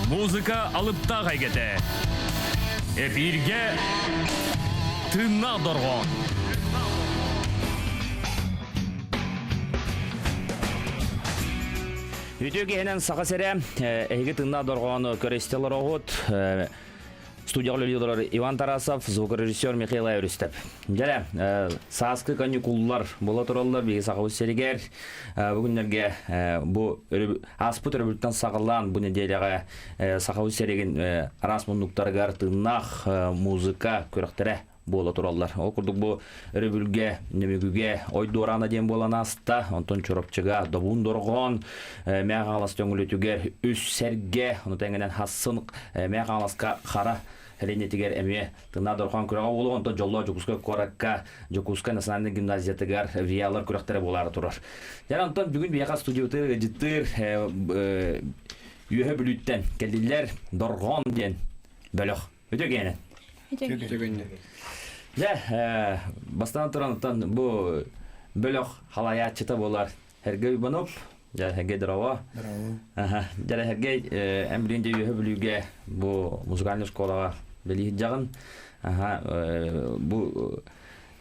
Музыка алыпта кайгете. Эфирге тынна доргон. Үтөгенен сака сере эге тынна доргон көрестелер огут. Студиялы лидер Иван Тарасов, звукорежиссер Михаил Эвристеп. Жаре, саскы каникуллар бола тураллар биги сагабыз серигер. Бүгүннерге бу аспут өрбүттөн сагалан бу неделяга сагабыз сереген расмундуктарга тыннах музыка көрөктөрө бола тураллар. Ол курдук бу өрбүлгө, немегүгө ойдорана ден боланаста, онтон чоропчуга добун доргон, мегалас төңүлөтүгөр үс серге, ону теңенен хассын мегаласка кара Хеленетигер эме тына дорхан күрәгә булган то жолло жукуска коракка жукуска национальный гимназиятыгар виялар күрәктәре булар турар. Ярантан бүген бияка студиода җиттер юһә бүлүттән келдиләр дорган дигән бәләх. Өтөгәне. Өтөгәне. Я бастан торантан бу бәләх халаятчыта булар. Һәргә банып Ya hege drava. Aha, jara hege emrinde yuhe buluge bu muzikal şkolaga beli hicagın. Aha, bu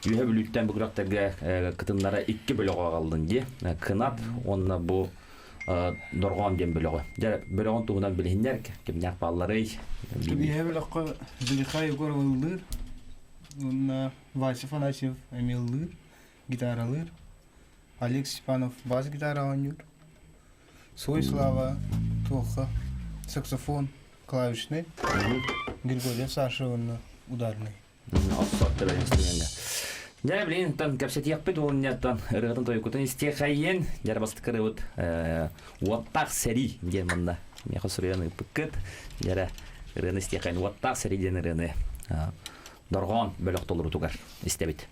yuhe bülükten bu kurakterge kıtımlara 2 bölüge kaldın diye. Kınat onunla bu dorgan diyen bölüge. Jara bölüğün tuğundan bilhinler ki kimler balları. Yuhe bölüge zilika yukarı alır. Onunla Vasif Anasif Emil alır. Gitar alır. Alex Stepanov bas gitar oynuyor. Soyslava, Тоха, саксофон, клавишный, Григорий Саша, он ударный. Ассорты инструментler. Jara bilin tan kapsat yapıt oynatan rıgıtın toyukutun isteyayın. Jara bastıkları ot wattaq seri diyen manda. Meha sürüyanı pıkıt. Jara rıgını isteyayın wattaq seri diyen rıgını. Dorgan bölük toluru tugar istebit.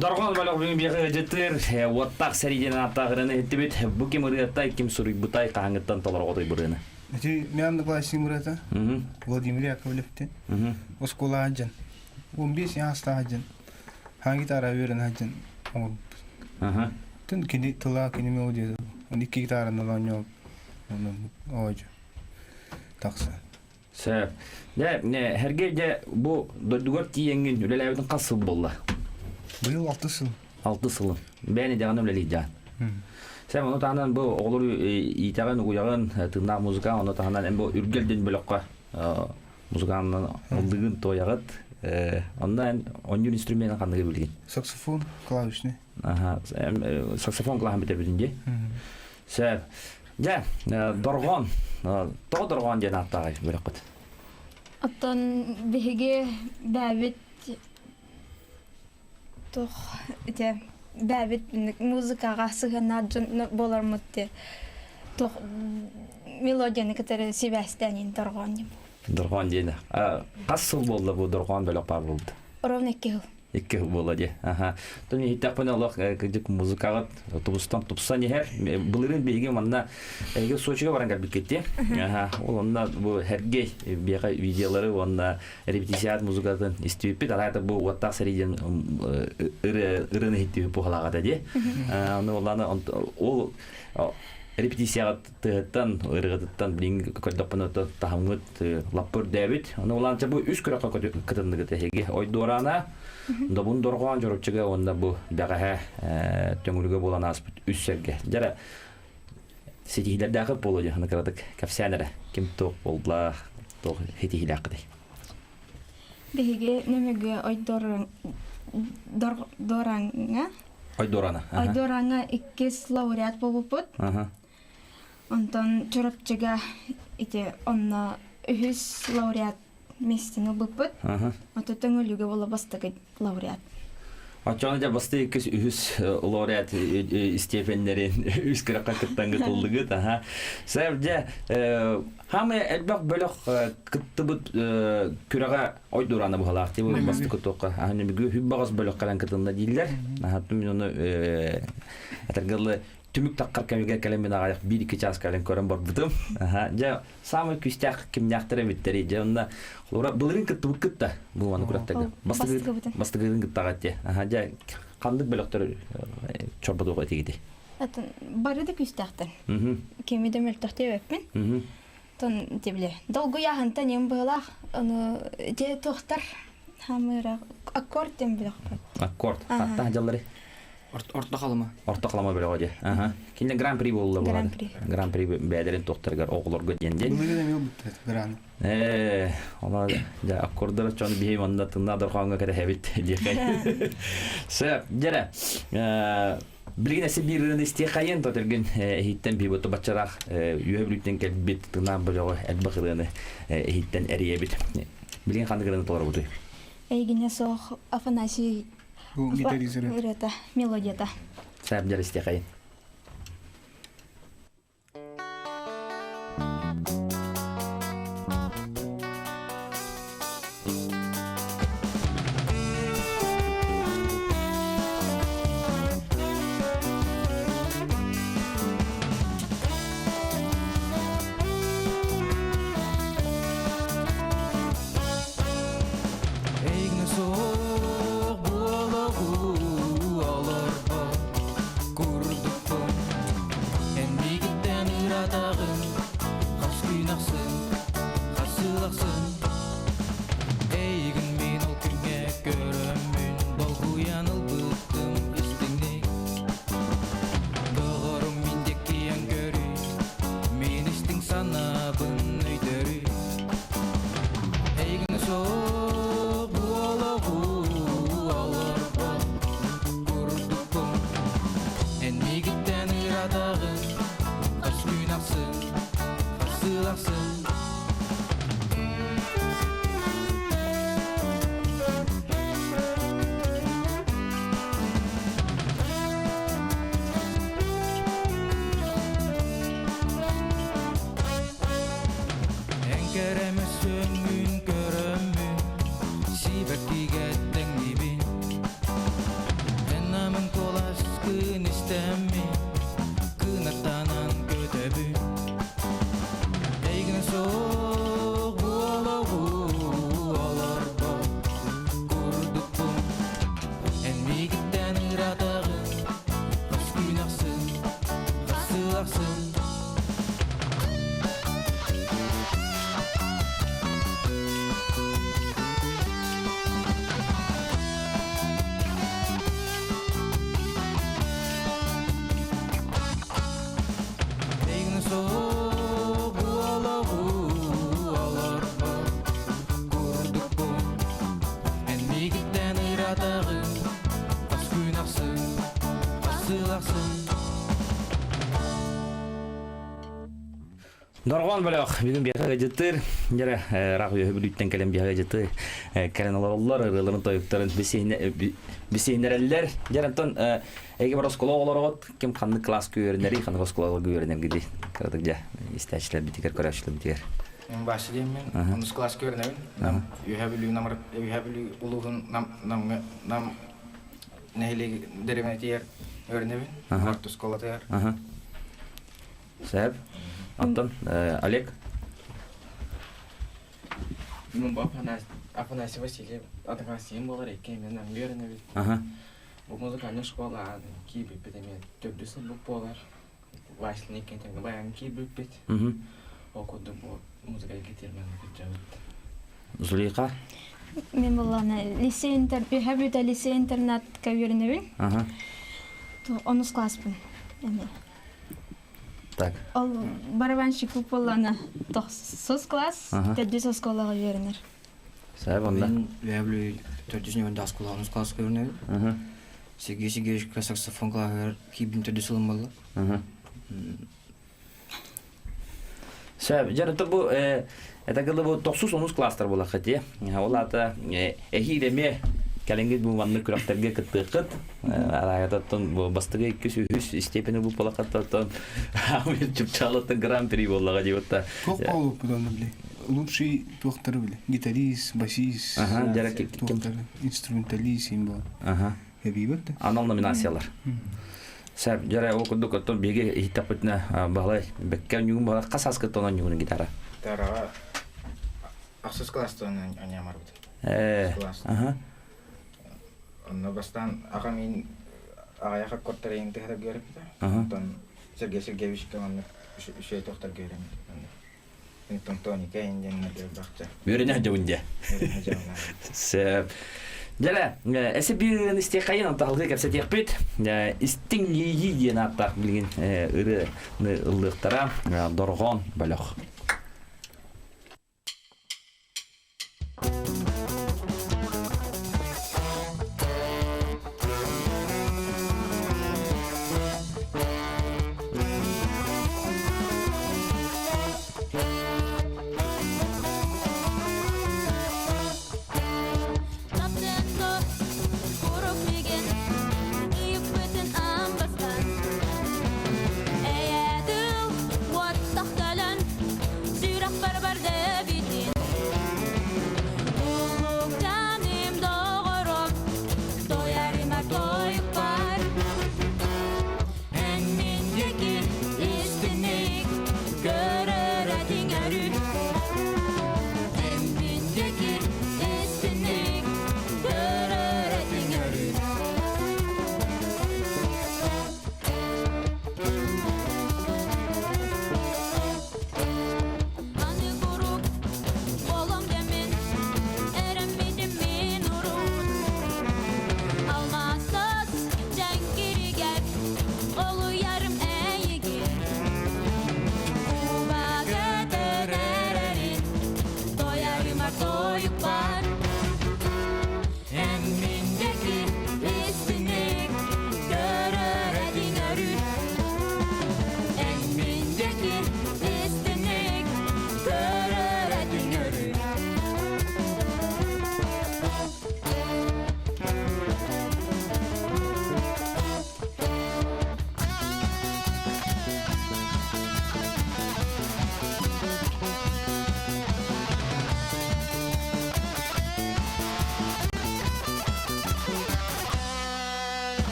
Dorgan balok bugün bir jetir wattaq seriden atağını etibit bu kim rıyatta kim suri butay qangıttan tolar oday burını. Эти мянды классик мурата. Владимир Яковлевтен. Оскола анжан. 15 yaşta hacın. Hangi gitara veren hacın. Aha. Tün kini tıla kini melodiya. Onun 2 gitarın olan yok. Onun ocu. Taksa. Sep. Ne hergece bu dört yengin ülelevdin kasıl bolla. Bu yıl 6 yıl. 6 yılın. Beni de anım leliyeceğim. Sen onu tahanan bu olur itagan uyagan tırnak muzika onu tahanan en bu ürgeldin bölükka muzikanın oldığın toyagat ondan 10 instrümenten kandığı bilgin. Saksofon, klavişni. Aha, saksofon kılahan bite bilince. Sen, ja, dorgon, to dorgon diye nattağay bölükkat. Оттон биһиги бәбит тох ите бәбит музыкага сыгына болармыт те тох мелодияны кетере сибәстәнин торган. Dorgon diye. Kasıl boldu bu dorgon bölük par buldu. Ровно 2 жыл. 2 yıl boldu diye. Aha. Tuni hitak pana Allah kıcık muzikagat tubustan tubsa ne her bulurin bilgi manna ege Soçi'ye varan gelip gitti. Aha. Onda bu herge bir videoları onda repetisiyat muzikatın isteyip bir daha bu vatak seriden ırını hitti bu halakada diye. Onu olanı o repetisiyaattan ırgıttan bilingi kodapını tahamut lapur David. Onu olanca bu üç kere katındı tehege. Oy dorana da bun dorgan jorupçuga onda bu bagaha töngülüge bolan aspıt üsserge. Jara setihiler daqıp bolu jahana karadık. Kapsanara kim tok boldular tok hetihiler qıday. Биһиги немеге дораңа Oy dorana. Айдораңа 2 лауреат болупут. Aha. Онтон чорапчыга ите онна 3 лауреат местини бупут. Aha. Ото төңөлүгө бола бастыгы лауреат. Açıkçası bastı ikisi üst laureat Stephenlerin üst kıraka kıttan gıtıldığı da. Sadece hamı elbak böyle kıttı bu küraka oy durana bu halakti bu bastı kıtoka. Hani bir hübbağız böyle kalan kıtında değiller. Hatta onu atargalı tümük takkar kemiğe kalemine ayak 1-2 ças kalem koran barbıdım. Ja samı küstek kim yaktırı bitteri. Ja onda Bulurun kıttı bu kıtta bu anı kurattaga. Bastı kıtta gatti. Ja kandık bölüktör çorba doğru etigidi. Атын бары да күстәхтен. Кеме дә мөлтәхтә өпмен. Тон дибле. Долгу яһан нем була. Аны де тохтар хамыра аккорд дем билек. Аккорд. Хатта жаллары. Orta kalma. Orta kalama böyle hoca. Kinde Grand Prix boldu bu. Grand Prix bäderin toktargar oğullar gödende. Bu da mı bitti bir an. Ona ja akkordlar çonu bir heyvanda tında dorğanga kere hevit diye. Sep, jere. Bilginesi birini isteyayın da dergin hitten bir botu baçarak yüheblükten kelbit tına böyle elbaqırını hitten eriye bit. Bilgin kandıgırını doğru budu. Эйгене сох Афанасий Bu gitarist. это мелодията. Sep, jere isteyayın. Ятағың, қас күнақсың, қасылақсың. Доргон бөлөк бүгүн бияга жыттыр. Жара рагы бүлүттен келем бияга жыттыр. Келен аларлар, ырыларын тоюктарын бисейнерелер. Жарантон эге бар оскологолорот ким канды класс көрүнери, канды осколого көрүнер гиди. Кырдык жа истечлер битигер көрөчлөр битигер. Мен башылым мен, онус класс көрнөбүн. Юхабилүү намыр, юхабилүү улугун нам нехили дереметиер көрнөбүн. Ортус колатер. Сэп. Антон, Олег. Мен Афанасий Васильев, атаңасым болар екен, мен көрінебін. Бұл музыкальный школа кейбір бітемен төрді сылбық болар. Вашылын екен тәңгі баян кейбір бит. Оқуды бұл музыкаға кетермен жауыпты. Зулейха. Мен болғаны лицей интернатқа көрінебін. 10 класспын. Так. Ол барабанщик болғаны 9 класс, 4 школаға көрінер. Сэп онда. Мен юхабилүү 4-нче школа, онус класс көрнөбүн. Сегизге саксофон клавир кейбір төрді сылым болды. Сэп, жарантон бу этагылы бу 9-10 класстар бола хати. Ол ата эхилеме калеңге бу ванны күрәктерге кыттыкыт. Аягаттан бу бастыгы 200 степени бу полакаттан амир чыпчалатын гран-при боллага дибатта. Çok oldu bu da bile. Лучший доктор бile. Гитарист, басист. Доктор, инструменталист им был. Ебибет. Анал номинациялар. Сэп, жара окудук оттон беге хитапытна баглай беккен югун бала касаскы тонан югун гитара. Тарага аксыз класстан анямар бит. Онна бастан ага мен аяка коттарың тегер көрүп та. Онтон Сергей Сергеевич команда үшөй токтор көрөм. Онтон Тони Кейнден нерге бакча. Бөрүнө жабынжа. Сэп. Жара, эсе бир истекайын анталгы керсе текпит. Истиң ийи ден аттак билген ыры ылдыктара доргон бөлөк.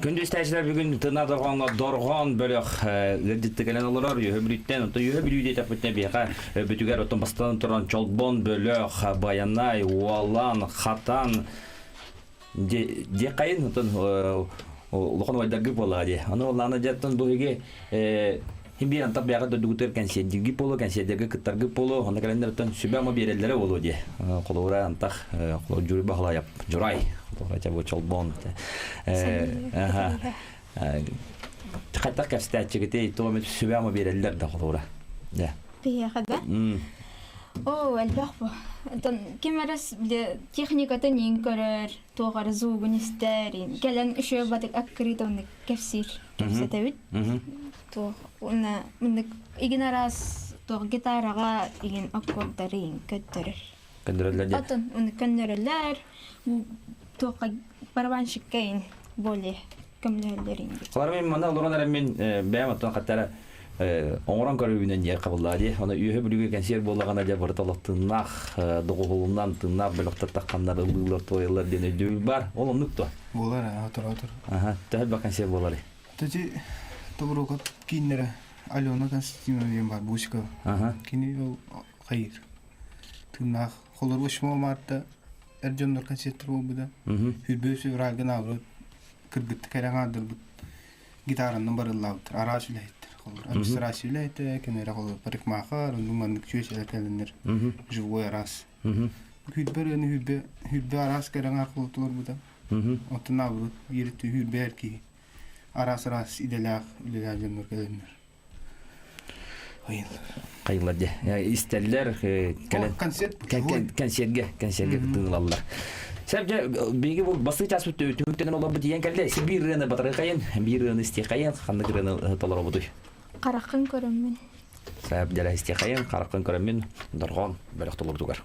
Күндүз тәҗрибә бүген тына доргон бөлөк гәдиттәгән алар йөһөбриттән то йөһөбридә тапытны бияка бүтүгәр отон бастан торган чолбон бөлөк баянай уалан хатан де кайын отон лохон вайдагы болади. Аны оланы жаттан буйге химби антап бияга дөгүтер кансендиги поло кансендиги кыттаргы поло аны календерден сүбәма берелләре болу ди. Колора антах колор жури баһлаяп журай. Хотя бы чолбон. Хатта кастачыгыты томет сүбәма берелләр да колора. Да. Бияхада. О, әлбәхбу. Тон кемерас биле техниката нин көрөр, тоғар зугун истерин. Келен үшө батык аккритон кефсир. Кефсетебит. То уна мындык игнарас то гитарага иген аккордарын көттөрөр. Көндөрөлләр. Атын уны көндөрөлләр. Тоқа барабанщик кейн боле көмлөлөрин. Колар мен мана олоранар мен бәм аттан каттара оңран көрүбүнөн я кабыллады. Аны үйө бүлүгө консерт боллагана да барталаттынак догулундан тыннап бөлөктөр таккандар ылдылар тойлар дене дөй бар. Ол нукто. Болар, атыр. Тәһәл ба консерт болары. Тәҗи тоброкат киннере Алена Константиновна бар бушка. Кини ол хайыр. Тыннак холор бошмо марта Ercanlar konsertler oldu da. Hürbösü viralgen avro kırgıttı kerengağıdır bu gitarından barıllağıdır. Araç üleyittir. Araç üleyittir. Kenara olur. Parik mağar. Onun mandık çöğüşler kelinir. Живой araç. Hürbö araç kerengağ koltuğur bu da. Otun avro yeritti hürbö erki. Araç idelağ canlar kelinir. Kayılar diye. Ya isterler konsertge tığılallar. Sebce bilgi bu basıç asıp tümükten olan bu diyen geldi. Bir rene batırı kayın, bir rene isteye kayın, kandık rene talar obudu. Karakın körümün. Sebce isteye kayın, karakın körümün, dargan, belek talar dugar.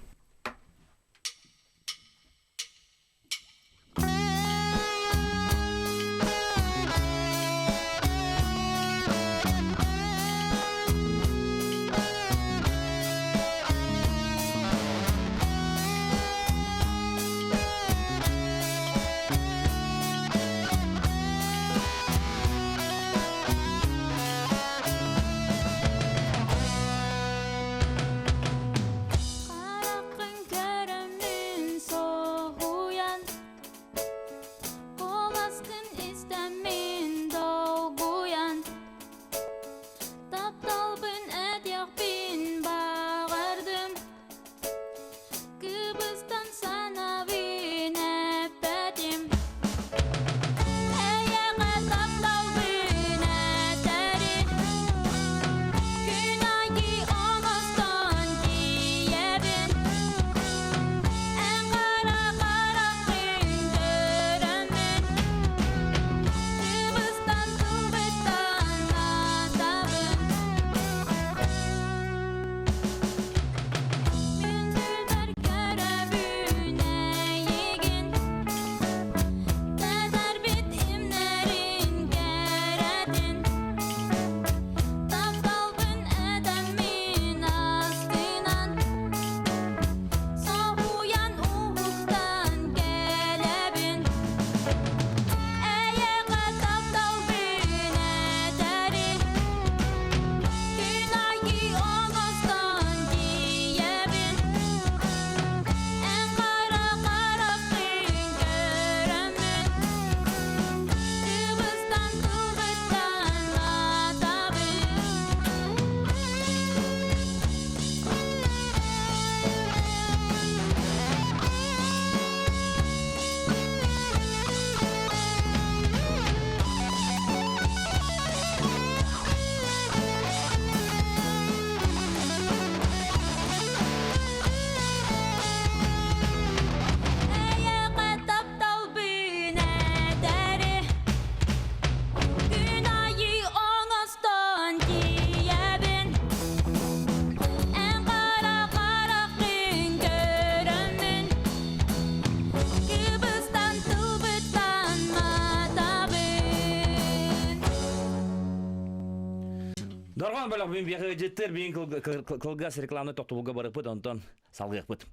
Дарган балак мен бияга жеттер, мен кылгас рекламны токтолууга барып онтон салгык бут.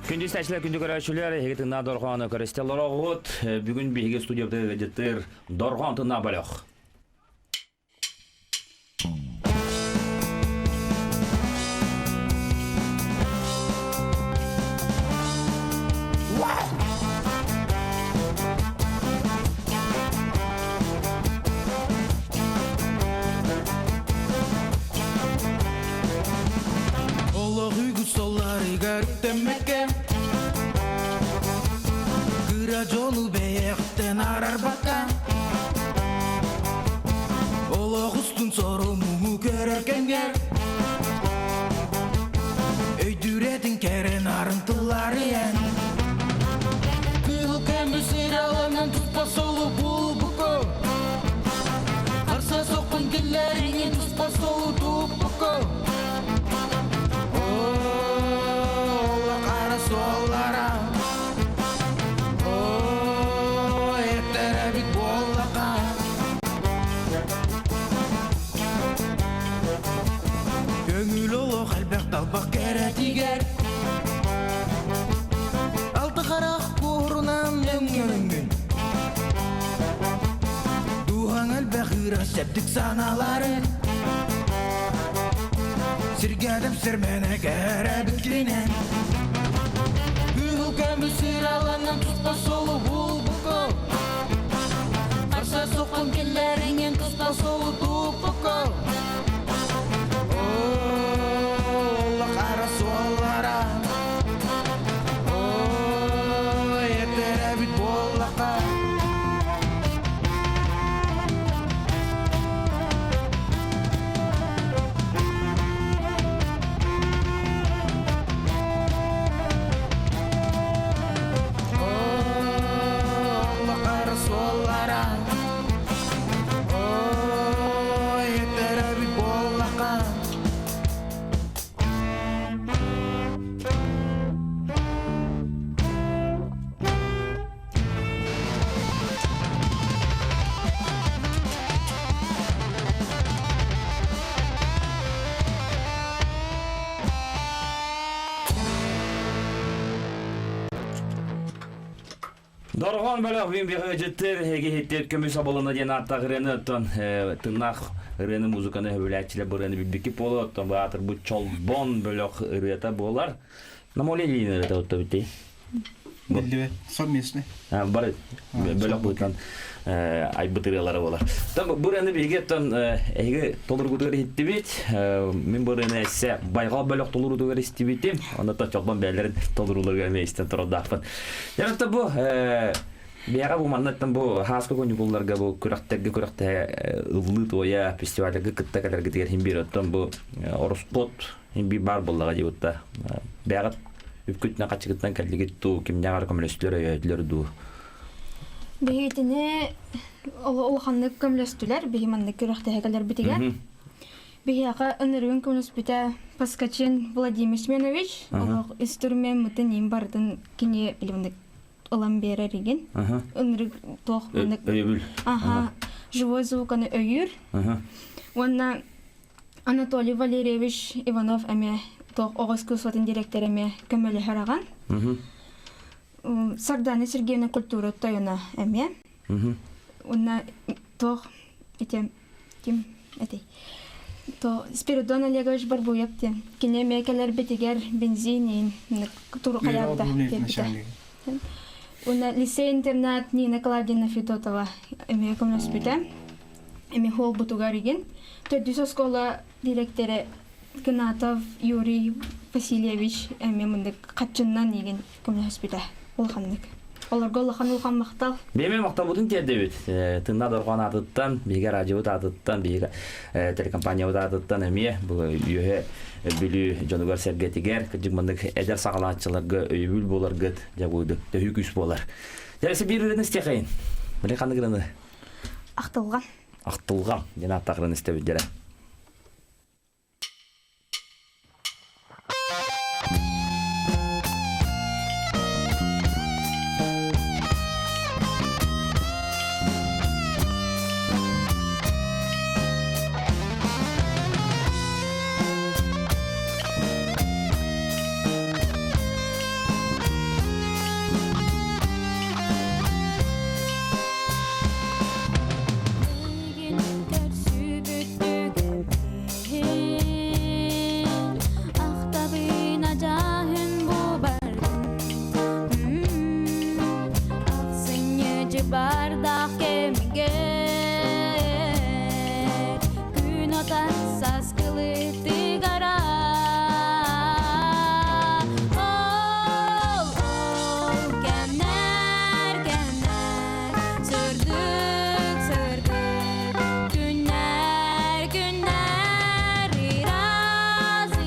Күндіз тәшілер күнді көрәшілер, егі тыңна дорғаны көрестелер оғыт, бүгін бейге студияда жеттір дорған тыңна балық. Jolu beyekten arar baka Ola kustun sorumumu görürken gel Öydüredin keren arıntıları yen Kıl kemüsür alanın tutma solu bul buko Karsa sokun dillerini tutma solu tup buko Ola kara sollara Dalbak kere tiger Altı karak kurunam öngün Duhan el-Bekhira septik sanaların Sirgadem sirmene kere bitlinen Gül kemüsür alanın tutma solu bul buko Karsa sokun killerinin tutma solu tup buko Дорған бөлік вен беғі жеттер, еге хеттер көміс абылына ден артақ ғырыны өттін тыңнақ ғырыны музыканы өвіләтчілі бұрыны білбекі болы өттін бұғатыр бұ чолбон бөлік ғырыта болар. Намоле дейін ғырыта өтті бітті? Білді совместный. Бары бөлік бұйтан айбытырылары болар. Бұрыны беге өттін еге толыр күтігер хетті бет, мен бұрыны әсі байға бөлік толыр күтігер хетті беттім, онда чолбон бәлерін толырулар көрмейістен тұрдақпын. Жарықта бұ бияға бұманнаттан бұ хасқа көңілдерге бұ күрәқті ұлы тоя фестивальдегі күтті кәлерге тегер химбир өттін бұ орыспот химбир бар болдаға деп өтті. Бияға үпкүтіне қачығыттан кәлігі ту кемнеғар көмілестілер өйділер ду. Бейетіне олғанды көмілестілер, бейманды күрәқті әкелер бітігер. Бияға үнірігін көмілес біті Паскачин Владимир Семенович, олық инструмент мұтын ең бардың кене білімдік олан бері реген. Үнірік тоқ мұндық. Өйбіл. Живой звуканы өйір. Онна Анатолий Валерьевич Иванов әме тоқ оғыз күсотын директор әме көмілі хараған. Сардана Сергеевна культура тойына әме. Онна тоқ етем кем әтей. Спиридон Олегович Барбуевте. Кене мекелер бетегер бензин туру хаябда. Онна лицей-интернат Нина Клавдина Федотова әме көмілес біті. Әме хол бұтуғарыген. Төддісі школа директоры Гнатов Юрий Васильевич әме мұнды қатшыннан еген көмілес біті. Олғандық. Оларға олған олған мақтал. Беме мақтал бұдың терді өт. Тыңна дұрған атыттан, бейге радио атыттан, бейге телекомпания атыттан әме үйе білі жонығар сәргетігер, күджік мұндық әдер сағалатшыларға өйбіл болар ғыд, жабуды, дөйі күс болар. Järjest bir ürün isteyeyim. Böyle kanı gırını. Ақтылған. Ақтылған. Yine hatta gırını istedim jere. Бардақ кемге күн отан саскылы тигара ол кемнер сүрдік күннер ираз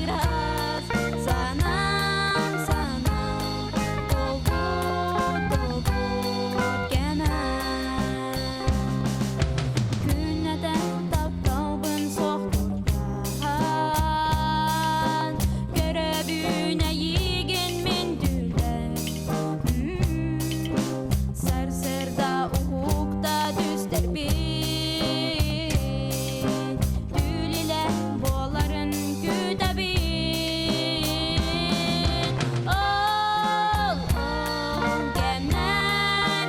санам толбут күннәдән тапталбын соқтырдан көрөбүнә иген мен дүлдән сәрсәрда уқта дүстер бин дүлилә боларын күтәбин ол кемнәр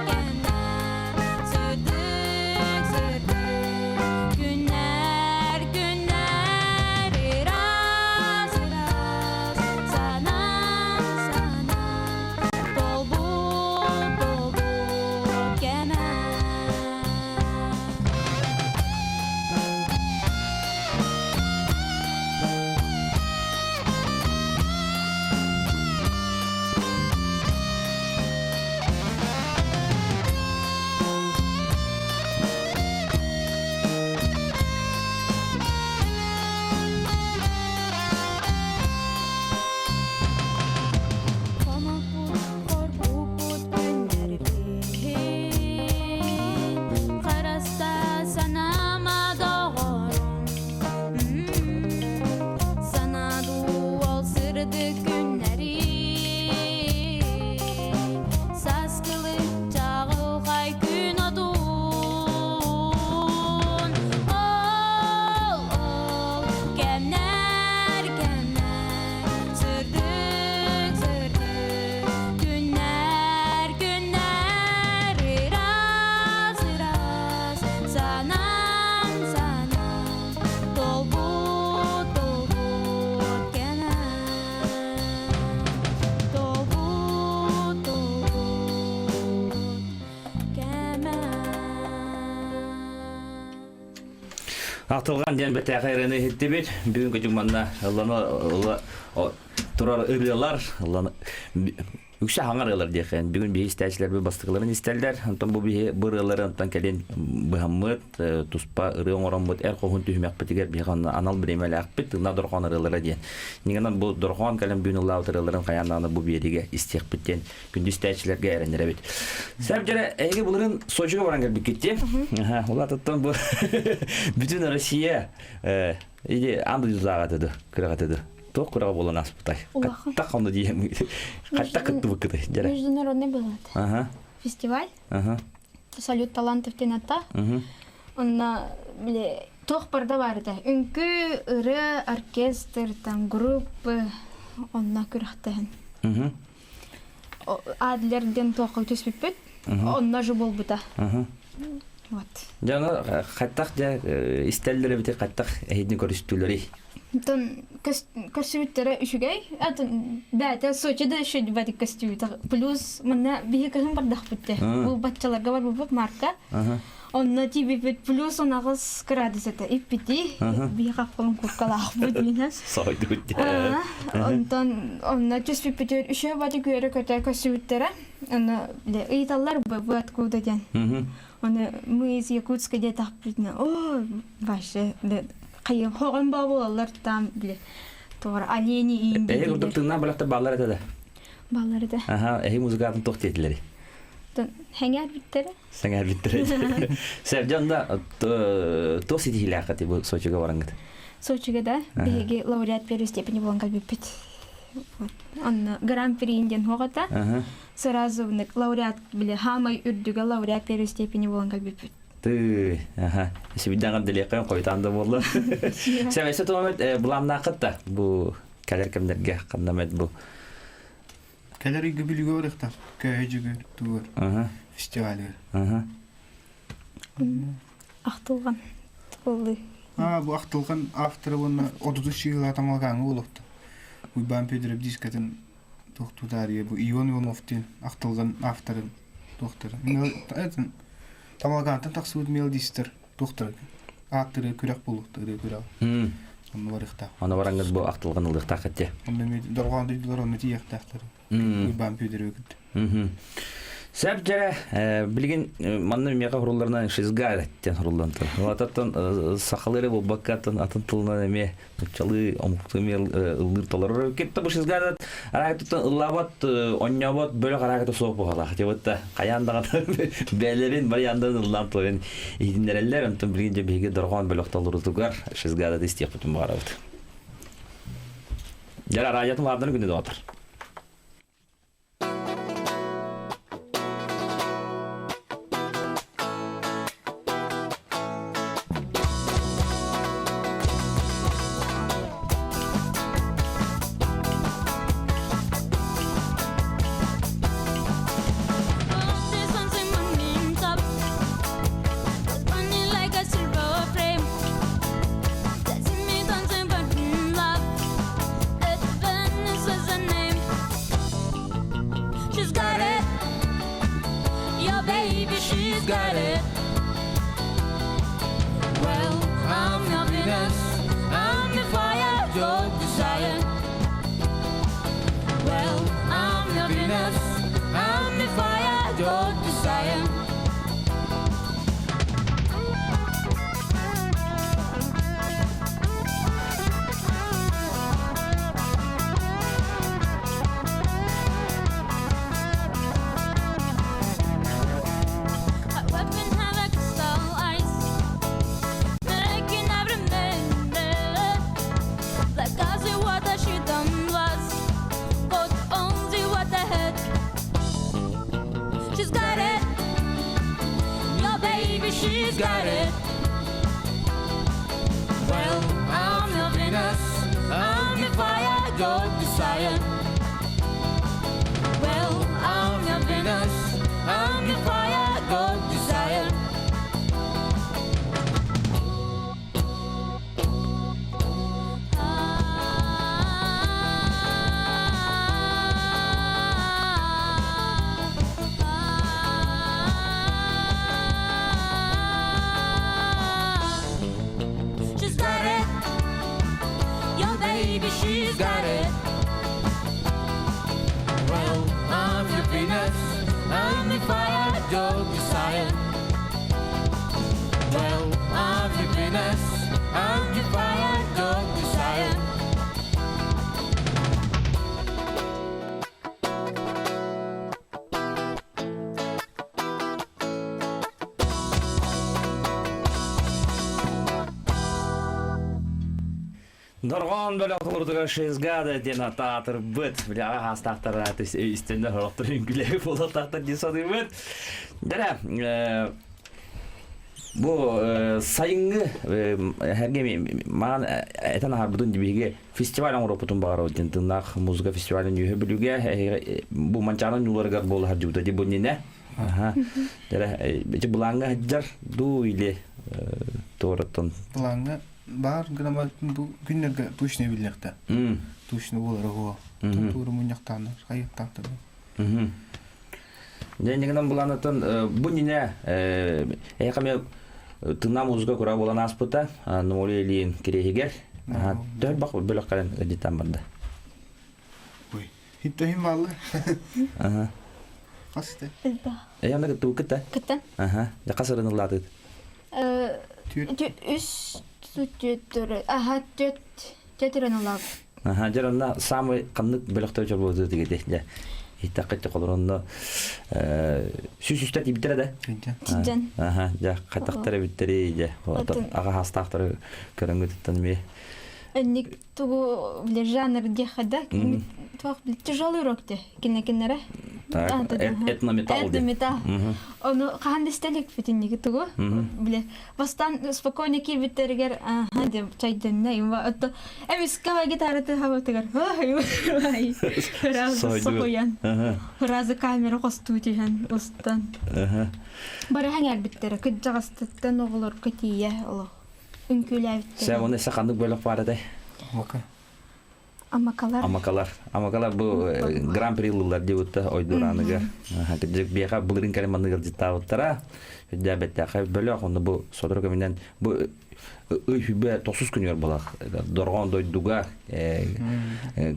сүрдік күннәр ираз санам толбут кемәр Қараста санама доғырым санаду ол сырды күннәри саскылы жағылғай күн одун ол кемнәр сүрдік күннәр ираз санам толбут Ақтылған ден бәтә қайраны хетті бет. Бүгінгі жүманна тұрар ұрылар. Үкші хаңар ұрылар дейкен. Бүгін бейі істәшілер бі бастықларын істәлдер. Антон бұл бейі бір ұрылары антон кәлен бұхаммыд, тұспа ұрыон орамбыд, әр қоғын түйімек бітігер бейған анал біремелі ақпет, ұна дұрған ұрылары дейін. Негенен бұл дұрған кәлен бүгін ұлау ұрыларын қаянлағаны бұл бейдеге істек біттен күнді істәшілерге әрендері бет. Сәп жәрі әйге бұлырын Сочиға баран кәлбік кетті. Ола тұттан бұл бүтін Россия анды жүзағатыды, күрағатыды. Тоқ құраға болан аспытай. Қаттақ қауны дейем. Қаттақ күтті бұқыды. Международный был фестиваль. Салют талантов тенатта. Онна, тоқ барда барды. Үнкі ұры оркестр, группы, онна күрақтығын. Адылерден тоқы түспіппет. Онна жы бол бұта. Жаңа қаттақ істәлдері біте қаттақ әйдің көрістілері. Костюметтері үшігей. Бәті Сочида үшіді бәді костюметтер. Плюс мұнна бейі кәсін бардақ бітті. Бұл батчаларға бар бұл марка. Онна тибі біт плюс онағыз кірадыз әті. Иппеті бейі қақпылын көркалақ бұд мені. Сайды бұдды. Онна түс бітпетер үші бәді көрі көтер костюметтері. Оны ұйталар бұл әткуды ден. Оны мы из Якутска де тақпетіне. О, башы. Қайын хоғын ба болалар там біле. Тоғыр олени иінді. Әйі күрдіктіңнен балақты балар әтеді? Балар әді. Әйі музыкатын тоқ тетілері? Хәңәр біттері? Сәңәр біттері. Сәбжанда тоқ сетихілі ақыты бұл Сочиға бараңғыды? Сочиға да бейге лауреат беру степені болған қалбеппет. Онны гран-приинден хоғата. Сразу лауреат біле хамай үрдігі лауреат беру степені болған қалбеппет. Сибидден қабдылеқен қойтанды болды. Сәбәйсі тұмамет бұламна қытта бұл кәлер кәмдерге қандамет бұл? Кәлер үйгі білігі орықта. Көй жүгір, туғыр, фестивалер. Ақтылған тұғылды. Бұл ақтылған авторы бұны 30 жылға тамалғаны олықты. Уйбан Педрев дискатын тоқтудария. Бұл Иван Ивановтен ақтылған авторын тоқтыры. Тамагантан таксууд мелдистер доктор. Актыры күрәк булуктыры күрәк. Онны барыкта. Аны бараңыз бу актылган ылдыкта кетти. Онны мен дорган дилер оны тияктактыр. Бам пүдөрөк. Сәп жара билген манны мега хурулларынан шизгар аттен хуруллантыр. Вататтан сахалыры бу баккаттан атын тылына эме чалы омуктумел ылдыр толор кетти бу шизгар арактан ыллабат оннябат бөлө каракта соп бугала. Жебатта каяндага бәлерин бар яндан ыллантырын идиннерелер антын билген жебеге дорган бөлөктолурдугар шизгар дистек бутун барабыт. Жара радиотун лабдан күнү датыр. Дорган бөлө кылырдыга шизгада ден ататыр быт. Бля хастактар атыс истенде хороктор үңгүлө болотактар дисады быт. Дара бу сайынгы херге ман этана харбудун дибиге фестиваль оңропутун багара ден тынак музыка фестивалын үйө билүүгө бу манчанын юларга болу харжубуда деп бунне. Аха. Дара бече буланга хаджар ду иле торатон. Буланга бар грамматын күннерге точно биллекте. Точно болар го. Туры муньяктан, хайыктактыр. Денегенен буланатын бунне экаме тына музыка кура болан аспыта, нолелин керегер. Дөр бак бөлөк кален эдитан барды. Ой, хиттахим малла. Ага. Касты. Янда кетти кетти. Кетти. Ага. Я касырын ыллады. Үс Тетер, тетерен улап. Ага, жарана самый каннык бөлөктөр жолбоду дегенде. Итаккатты колорунда сүз-сүстат ибитер да. Тиджан. Ага, жа кайтактар биттери же. Ага хастактар көрөнгө туттанмы. Ник тугу биле жанр дехада. Туак тяжелый рокте. Кинекенере. Так, этнометалл. Этнометалл. Оны кандыстелик битинниги тугу. Биле бастан спокойно кибиттергер ага деп чайденна има ото эмискава гитараты хаватыгар. Ой. Раз сокоян. Раз камера костутихан устан. Ага. Бара хаңар биттер кыджагастыттан оголор кетие оло. Үнкүләвитте. Сә оны сакандык бөлөк бар да. Ока. Амакалар. Амакалар бу гран-при лылар дебутта ойдураныгар. Кыжык бияка булырын калеманыгар життабыттара. Дәбеттәхә бөлөк оны бу содырга менен бу өйбе 9 күнөр булак. Доргон дойдуга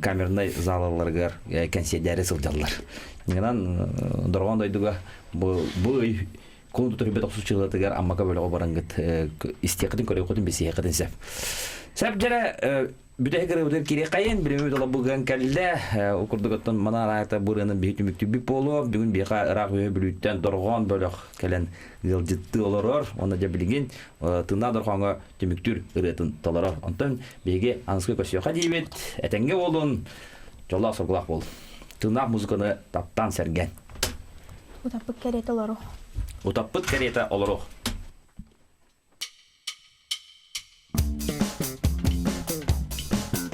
камерный залларга консьерждәре сылдалар. Менен доргон дойдуга бу кулду төбе 9 чыгылатыгар аммака бөлөк барангыт истекдин көрө котун бесие кадын сеп. Сеп жара Бүтәгәр үдер кирәк кайын билеме дала булган кәллә укырдыгыттан мана айта бурының бит мектеби болу бүген бика рак бүлүттән дорган бөлек кәлән гылҗытты олорор аны да билген тына дорганга төмүктүр ыратын таларар антан беге анскы көсөкә дибет әтәнгә болун жолла соргылак бол тына музыканы таптан сәргән Утапык керете олоро. утаппыт керете олорох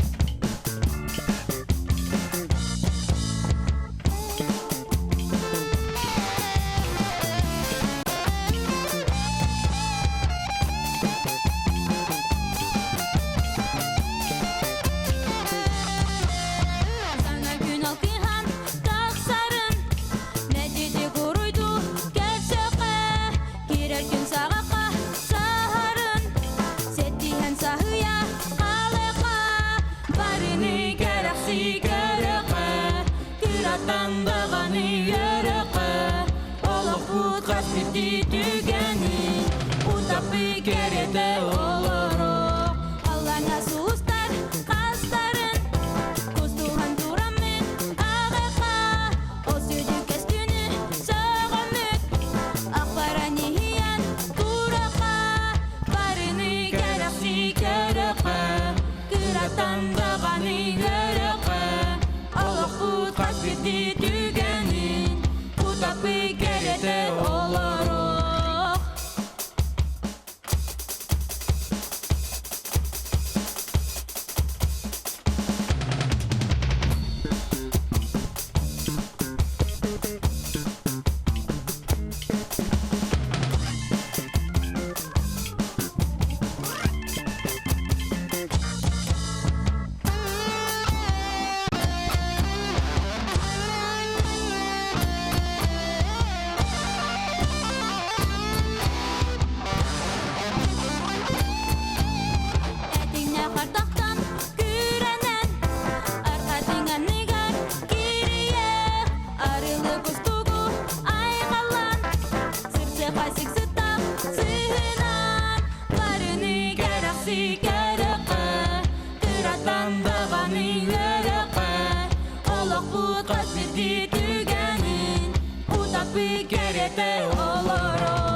Utapik kerete oloro